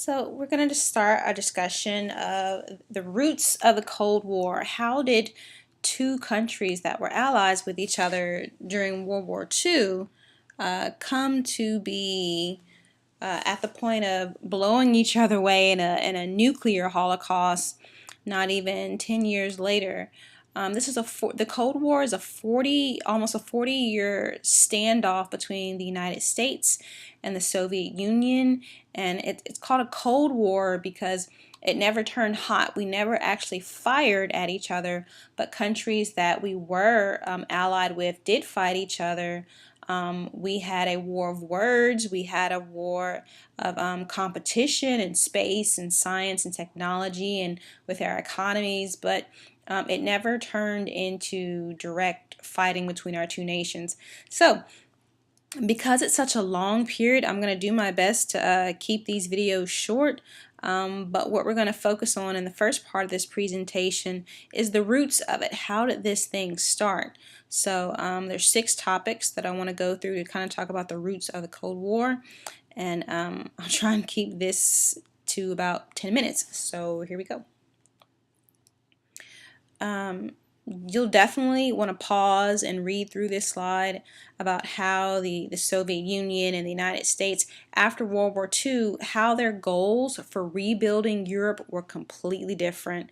So we're going to start a discussion of the roots of the Cold War. How did two countries that were allies with each other during World War II come to be at the point of blowing each other away in a nuclear holocaust not even 10 years later? The Cold War is almost a 40-year standoff between the United States and the Soviet Union, and it's called a Cold War because it never turned hot. We never actually fired at each other, but countries that we were allied with did fight each other. We had a war of words. We had a war of competition in space and science and technology and with our economies, but it never turned into direct fighting between our two nations. So, because it's such a long period, I'm going to do my best to keep these videos short. But what we're going to focus on in the first part of this presentation is the roots of it. How did this thing start? So there's 6 topics that I want to go through to kind of talk about the roots of the Cold War. And I'll try and keep this to about 10 minutes. So here we go. You'll definitely want to pause and read through this slide about how the Soviet Union and the United States after World War II, how their goals for rebuilding Europe were completely different.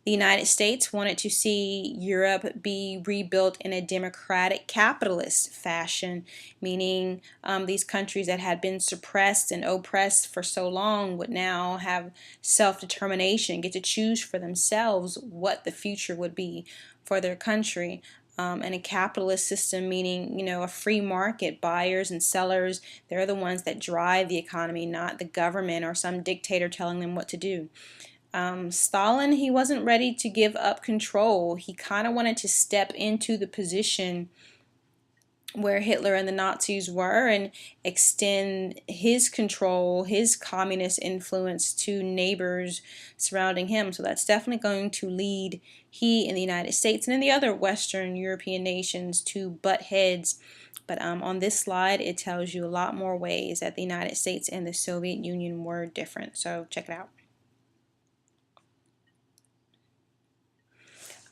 The United States wanted to see Europe be rebuilt in a democratic capitalist fashion, meaning these countries that had been suppressed and oppressed for so long would now have self-determination, get to choose for themselves what the future would be for their country. And a capitalist system, meaning, a free market, buyers and sellers, they're the ones that drive the economy, not the government or some dictator telling them what to do. Stalin, he wasn't ready to give up control. He kind of wanted to step into the position where Hitler and the Nazis were and extend his control, his communist influence to neighbors surrounding him. So that's definitely going to lead he and the United States and in the other Western European nations to butt heads. But on this slide, it tells you a lot more ways that the United States and the Soviet Union were different. So check it out.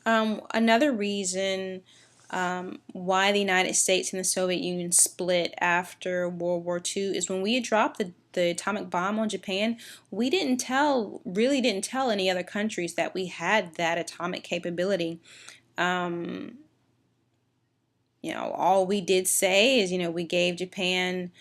Another reason why the United States and the Soviet Union split after World War II is when we had dropped the atomic bomb on Japan, we really didn't tell any other countries that we had that atomic capability. All we did say is, we gave Japan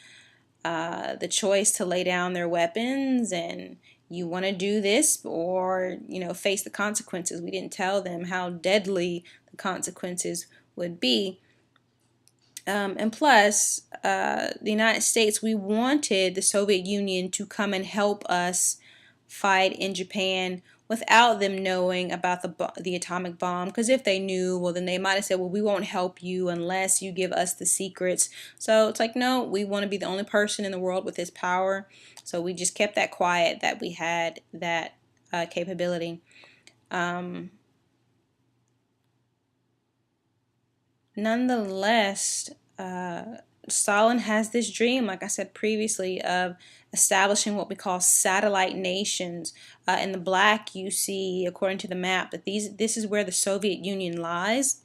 the choice to lay down their weapons and you want to do this or, face the consequences. We didn't tell them how deadly the consequences would be. And plus, the United States, we wanted the Soviet Union to come and help us fight in Japan without them knowing about the atomic bomb, because if they knew, well, then they might have said, well, we won't help you unless you give us the secrets. So it's like, no, we want to be the only person in the world with this power. So we just kept that quiet, that we had that capability. Nonetheless, Stalin has this dream, like I said previously, of establishing what we call satellite nations. In the black, you see, according to the map, that this is where the Soviet Union lies.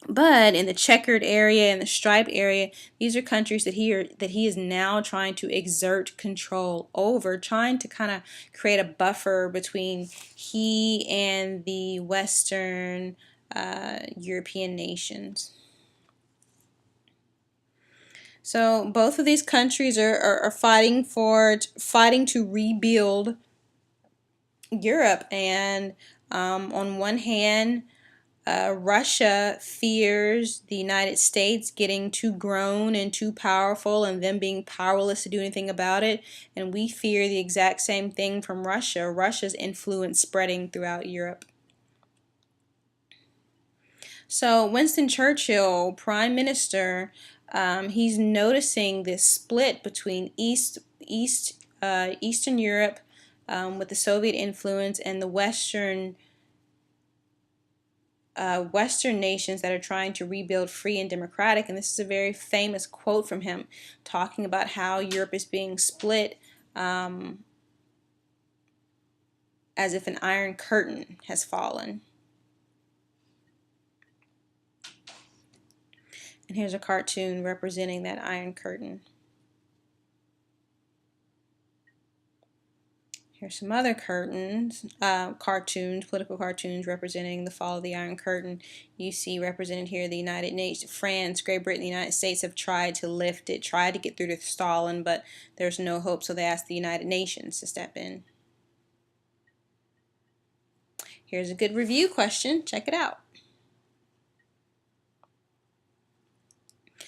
But in the checkered area and the striped area, these are countries that he is now trying to exert control over, trying to kind of create a buffer between he and the Western European nations. So both of these countries are fighting to rebuild Europe, and on one hand, Russia fears the United States getting too grown and too powerful and them being powerless to do anything about it, and we fear the exact same thing from Russia, Russia's influence spreading throughout Europe. So Winston Churchill, Prime Minister, he's noticing this split between Eastern Europe with the Soviet influence and the Western nations that are trying to rebuild free and democratic. And this is a very famous quote from him, talking about how Europe is being split as if an iron curtain has fallen. And here's a cartoon representing that iron curtain. Here's some other cartoons, political cartoons representing the fall of the Iron Curtain. You see represented here the United Nations, France, Great Britain, the United States have tried to lift it, tried to get through to Stalin, but there's no hope, so they asked the United Nations to step in. Here's a good review question. Check it out.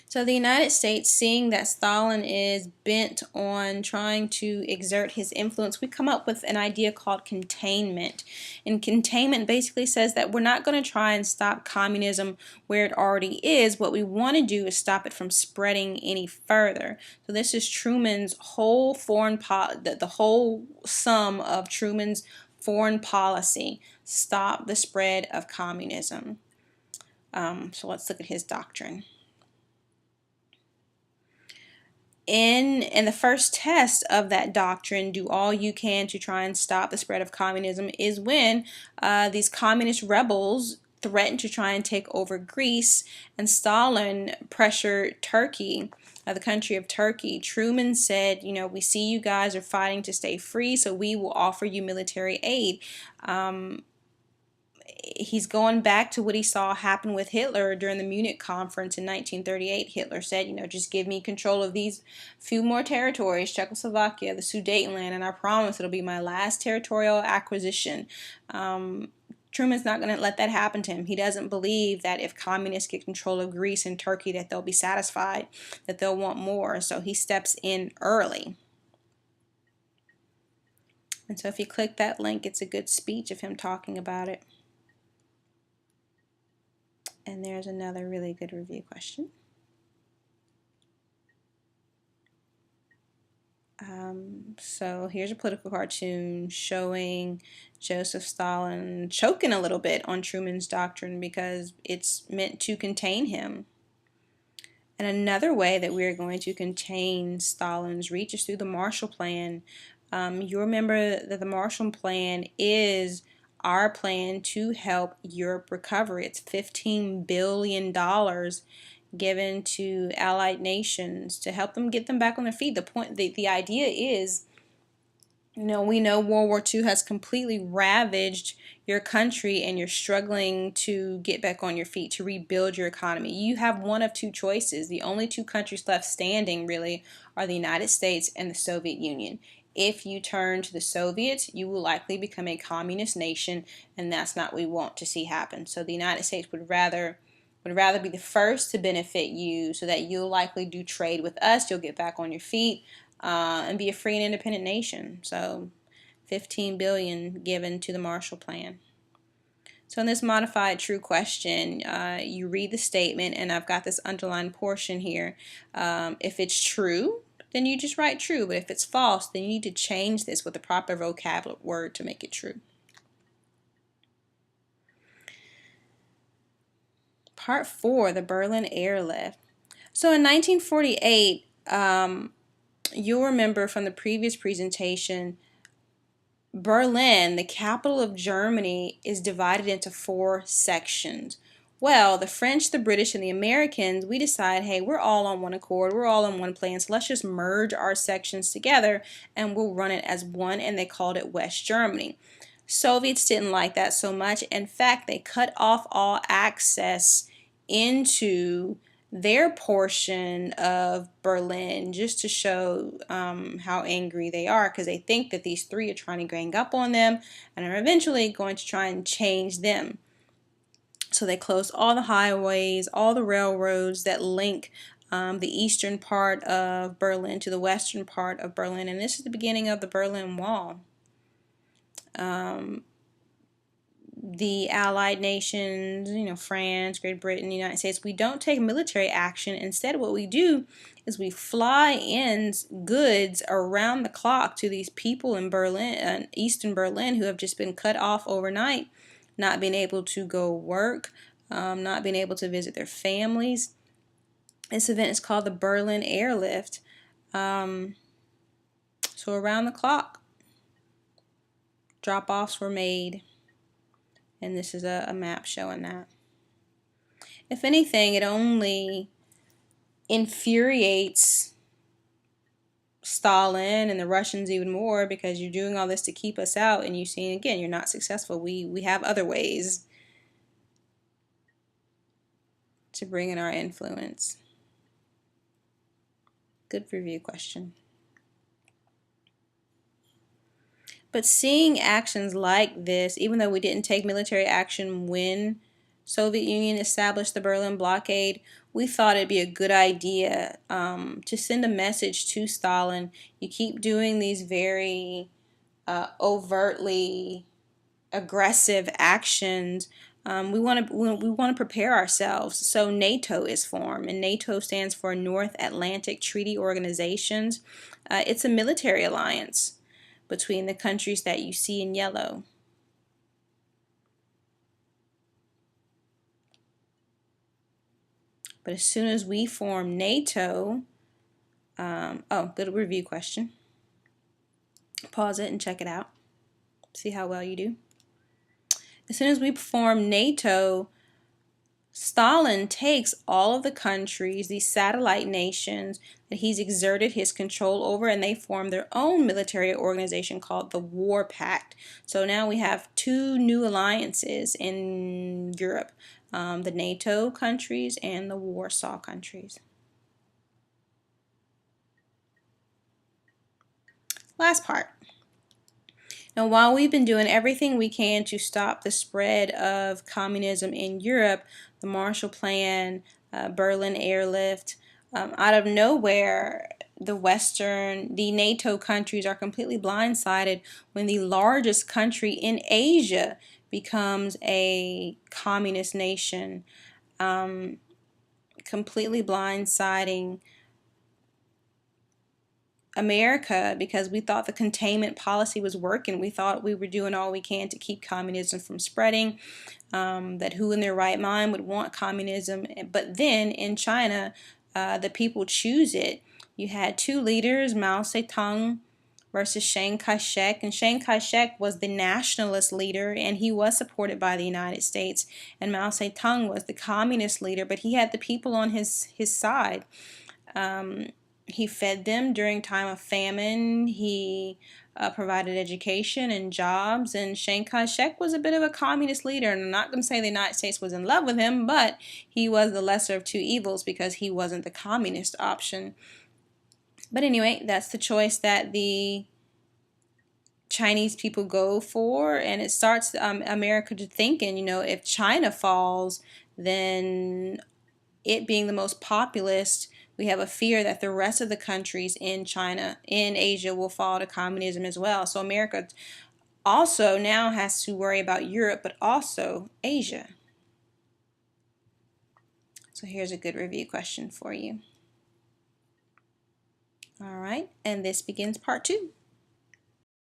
So the United States, seeing that Stalin is bent on trying to exert his influence, we come up with an idea called containment. And containment basically says that we're not going to try and stop communism where it already is. What we want to do is stop it from spreading any further. So this is Truman's whole the whole sum of Truman's foreign policy: stop the spread of communism. So let's look at his doctrine. In the first test of that doctrine, do all you can to try and stop the spread of communism, is when these communist rebels threatened to try and take over Greece, and Stalin pressured Turkey, the country of Turkey. Truman said, you know, we see you guys are fighting to stay free, so we will offer you military aid. He's going back to what he saw happen with Hitler during the Munich conference in 1938. Hitler said, you know, just give me control of these few more territories, Czechoslovakia, the Sudetenland, and I promise it'll be my last territorial acquisition. Truman's not going to let that happen to him. He doesn't believe that if communists get control of Greece and Turkey that they'll be satisfied, that they'll want more. So he steps in early. And so if you click that link, it's a good speech of him talking about it. And there's another really good review question. So here's a political cartoon showing Joseph Stalin choking a little bit on Truman's doctrine because it's meant to contain him. And another way that we're going to contain Stalin's reach is through the Marshall Plan. You remember that the Marshall Plan is our plan to help Europe recover. It's $15 billion given to allied nations to help them get them back on their feet. The idea is, you know, we know World War II has completely ravaged your country and you're struggling to get back on your feet, to rebuild your economy. You have one of two choices. The only two countries left standing really are the United States and the Soviet Union. If you turn to the Soviets, you will likely become a communist nation, and that's not what we want to see happen. So the United States would rather be the first to benefit you so that you'll likely do trade with us, you'll get back on your feet, and be a free and independent nation. So $15 billion given to the Marshall Plan. So in this modified true question, you read the statement, and I've got this underlined portion here. If it's true, then you just write true, but if it's false, then you need to change this with the proper vocabulary word to make it true. Part 4, the Berlin Airlift. So in 1948, you'll remember from the previous presentation, Berlin, the capital of Germany, is divided into 4 sections. Well, the French, the British, and the Americans, we decide, hey, we're all on one accord, we're all on one plan, so let's just merge our sections together and we'll run it as one, and they called it West Germany. Soviets didn't like that so much. In fact, they cut off all access into their portion of Berlin just to show how angry they are, because they think that these 3 are trying to gang up on them and are eventually going to try and change them. So they closed all the highways, all the railroads that link the eastern part of Berlin to the western part of Berlin, and this is the beginning of the Berlin Wall. The allied nations, you know, France, Great Britain, the United States, we don't take military action. Instead, what we do is we fly in goods around the clock to these people in Berlin, eastern Berlin, who have just been cut off overnight, not being able to go work, not being able to visit their families. This event is called the Berlin Airlift. So around the clock, drop-offs were made, and this is a map showing that. If anything, it only infuriates Stalin and the Russians even more, because you're doing all this to keep us out, and you see, again, you're not successful. We have other ways to bring in our influence. Good review question. But seeing actions like this, even though we didn't take military action when Soviet Union established the Berlin blockade, we thought it'd be a good idea to send a message to Stalin. You keep doing these very overtly aggressive actions. We want to prepare ourselves. So NATO is formed, and NATO stands for North Atlantic Treaty Organizations. It's a military alliance between the countries that you see in yellow. But as soon as we form NATO, good review question. Pause it and check it out. See how well you do. As soon as we form NATO, Stalin takes all of the countries, these satellite nations that he's exerted his control over, and they form their own military organization called the War Pact. So now we have two new alliances in Europe, the NATO countries and the Warsaw countries. Last part. Now, while we've been doing everything we can to stop the spread of communism in Europe, the Marshall Plan, Berlin Airlift, out of nowhere, the NATO countries are completely blindsided when the largest country in Asia becomes a communist nation, completely blindsiding America, because we thought the containment policy was working. We thought we were doing all we can to keep communism from spreading, that who in their right mind would want communism. But then in China, the people choose it. You had two leaders, Mao Zedong versus Chiang Kai-shek, and Chiang Kai-shek was the nationalist leader, and he was supported by the United States, and Mao Zedong was the communist leader, but he had the people on his side. He fed them during time of famine. He provided education and jobs. And Chiang Kai-shek was a bit of a communist leader. And I'm not going to say the United States was in love with him, but he was the lesser of two evils because he wasn't the communist option. But anyway, that's the choice that the Chinese people go for. And it starts America to thinking, if China falls, then it being the most populist, we have a fear that the rest of the countries in China, in Asia, will fall to communism as well. So America also now has to worry about Europe, but also Asia. So here's a good review question for you. All right, and this begins part 2.